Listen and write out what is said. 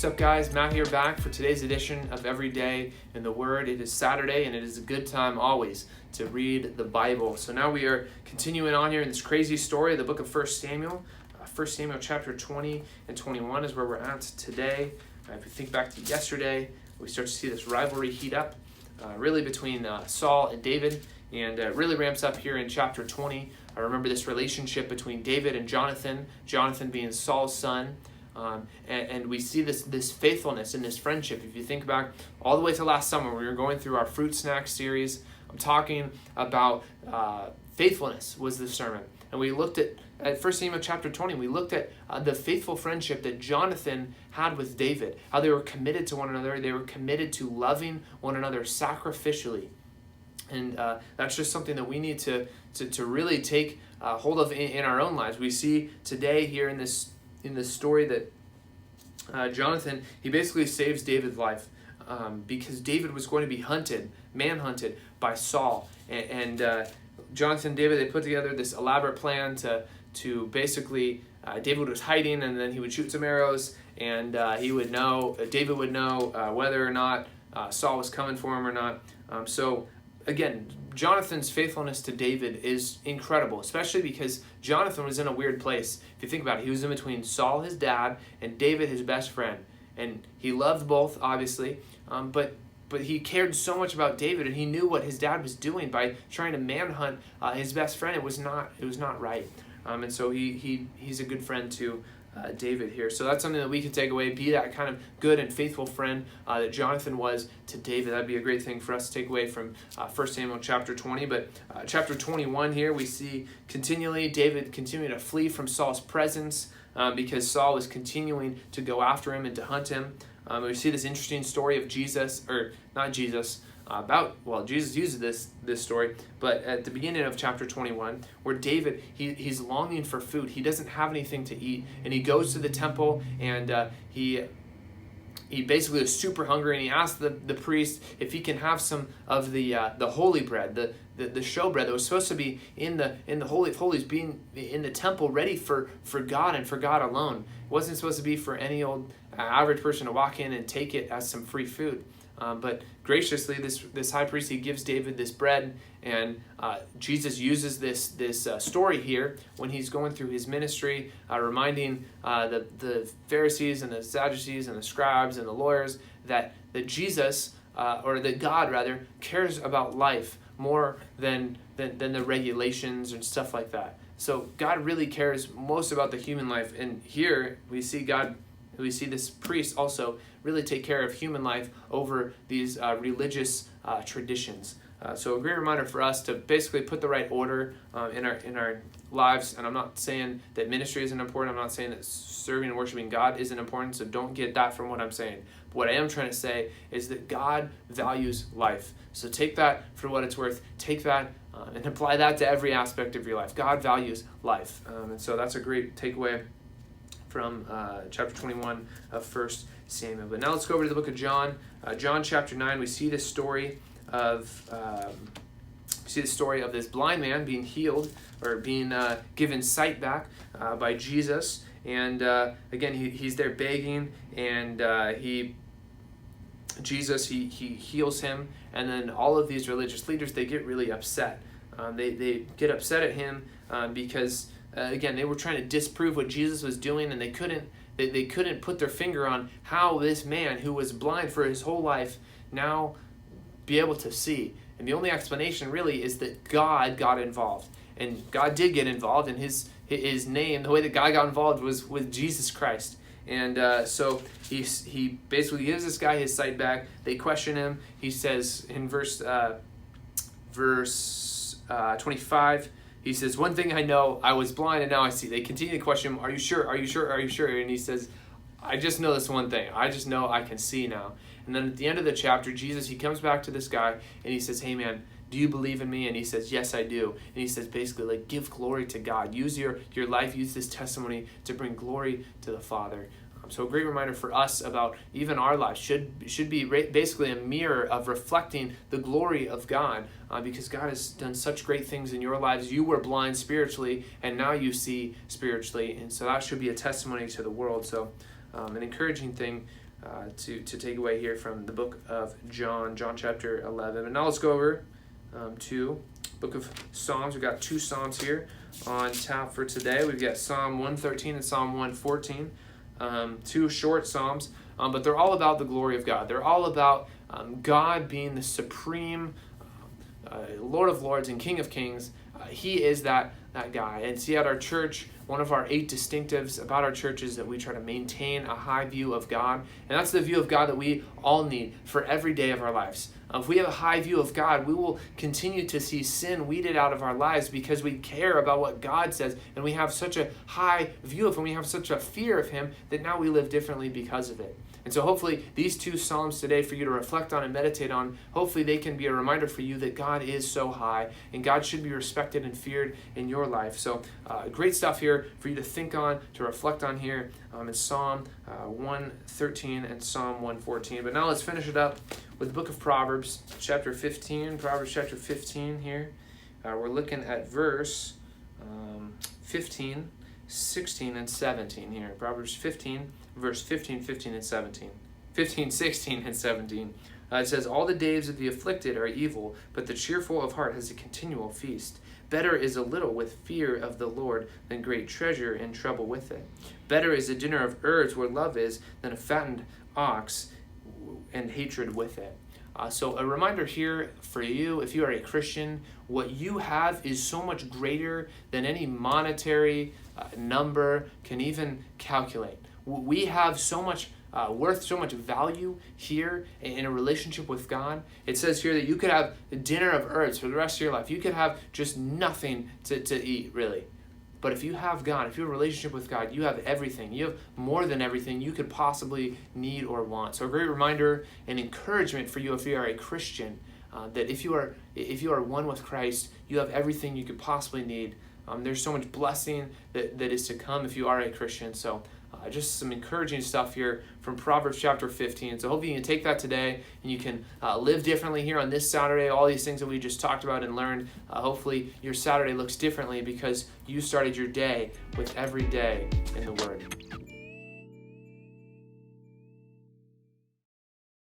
What's up, guys? Matt here, back for today's edition of Every Day in the Word. It is Saturday, and it is a good time always to read the Bible. So now we are continuing on here in this crazy story of the book of 1 Samuel. 1 Samuel chapter 20 and 21 is where we're at today. If we think back to yesterday, we start to see this rivalry heat up, really between Saul and David, and really ramps up here in chapter 20. I remember this relationship between David and Jonathan, Jonathan being Saul's son. And we see this faithfulness and this friendship. If you think back all the way to last summer, we were going through our fruit snack series. I'm talking about faithfulness was the sermon. And we looked at 1 Samuel chapter 20, we looked at the faithful friendship that Jonathan had with David, how they were committed to one another. They were committed to loving one another sacrificially. And that's just something that we need to really take hold of in our own lives. We see today here in this story that Jonathan, he basically saves David's life because David was going to be manhunted by Saul. And Jonathan and David, they put together this elaborate plan to basically, David was hiding, and then he would shoot some arrows, and David would know whether or not Saul was coming for him or not. So again, Jonathan's faithfulness to David is incredible, especially because Jonathan was in a weird place. If you think about it, he was in between Saul, his dad, and David, his best friend. And he loved both, obviously, but he cared so much about David, and he knew what his dad was doing by trying to manhunt his best friend. It was not right. And so he's a good friend to David here. So that's something that we can take away, be that kind of good and faithful friend that Jonathan was to David. That'd be a great thing for us to take away from 1 Samuel chapter 20. But chapter 21 here, we see David continuing to flee from Saul's presence because Saul was continuing to go after him and to hunt him. We see this interesting story of Jesus uses this story, but at the beginning of chapter 21, where David, he's longing for food. He doesn't have anything to eat, and he goes to the temple, and he basically is super hungry, and he asks the priest if he can have some of the holy bread, the showbread that was supposed to be in the Holy of Holies, being in the temple, ready for God and for God alone. It wasn't supposed to be for any old average person to walk in and take it as some free food. But graciously, this high priest, he gives David this bread, and Jesus uses this story here when he's going through his ministry, reminding the Pharisees and the Sadducees and the scribes and the lawyers that Jesus, or that God rather, cares about life more than the regulations and stuff like that. So God really cares most about the human life, and here we see this priest also really take care of human life over these religious traditions. So a great reminder for us to basically put the right order in our lives. And I'm not saying that ministry isn't important. I'm not saying that serving and worshiping God isn't important. So don't get that from what I'm saying. But what I am trying to say is that God values life. So take that for what it's worth. Take that and apply that to every aspect of your life. God values life. And so that's a great takeaway from chapter 21 of 1 Samuel. But now let's go over to the book of John. John chapter 9, we see this story of this blind man being healed, or being given sight back by Jesus. And again, he's there begging, and Jesus heals him. And then all of these religious leaders, they get really upset. They get upset at him because again, they were trying to disprove what Jesus was doing, and they couldn't put their finger on how this man who was blind for his whole life now be able to see. And the only explanation really is that God got involved. And God did get involved, and his name, the way that God got involved was with Jesus Christ. And so he basically gives this guy his sight back. They question him. He says in verse 25, he says, "One thing I know, I was blind and now I see." They continue to question him, "Are you sure? Are you sure? Are you sure?" And he says, "I just know this one thing. I just know I can see now." And then at the end of the chapter, Jesus, he comes back to this guy and he says, "Hey man, do you believe in me?" And he says, "Yes, I do." And he says basically, like, give glory to God. Use your life, use this testimony to bring glory to the Father. So a great reminder for us about even our lives should be basically a mirror of reflecting the glory of God, because God has done such great things in your lives. You were blind spiritually, and now you see spiritually, and so that should be a testimony to the world. So an encouraging thing to take away here from the book of John chapter 11. And now let's go over to book of Psalms. We've got 2 Psalms here on tap for today. We've got Psalm 113 and Psalm 114, 2 short Psalms, but they're all about the glory of God. They're all about God being the supreme Lord of Lords and King of Kings. He is that guy. And see, at our church, one of our 8 distinctives about our church is that we try to maintain a high view of God. And that's the view of God that we all need for every day of our lives. If we have a high view of God, we will continue to see sin weeded out of our lives because we care about what God says, and we have such a high view of Him, we have such a fear of Him, that now we live differently because of it. And so hopefully these 2 Psalms today for you to reflect on and meditate on, hopefully they can be a reminder for you that God is so high and God should be respected and feared in your life. So great stuff here for you to think on, to reflect on here in Psalm 113 and Psalm 114. But now let's finish it up with the book of Proverbs, chapter 15. Proverbs chapter 15 here. We're looking at verse 15, 16, and 17 here. Proverbs 15, verse 15, 15, and 17. 15, 16, and 17. It says, "All the days of the afflicted are evil, but the cheerful of heart has a continual feast. Better is a little with fear of the Lord than great treasure and trouble with it. Better is a dinner of herbs where love is than a fattened ox and hatred with it." So a reminder here for you, if you are a Christian, what you have is so much greater than any monetary number can even calculate. We have so much worth, so much value here in a relationship with God. It says here that you could have a dinner of herbs for the rest of your life. You could have just nothing to eat, really. But if you have God, if you have a relationship with God, you have everything. You have more than everything you could possibly need or want. So a great reminder and encouragement for you if you are a Christian, that if you are one with Christ, you have everything you could possibly need. There's so much blessing that is to come if you are a Christian. So just some encouraging stuff here from Proverbs chapter 15. So hopefully you can take that today and you can live differently here on this Saturday. All these things that we just talked about and learned, hopefully your Saturday looks differently because you started your day with every day in the Word.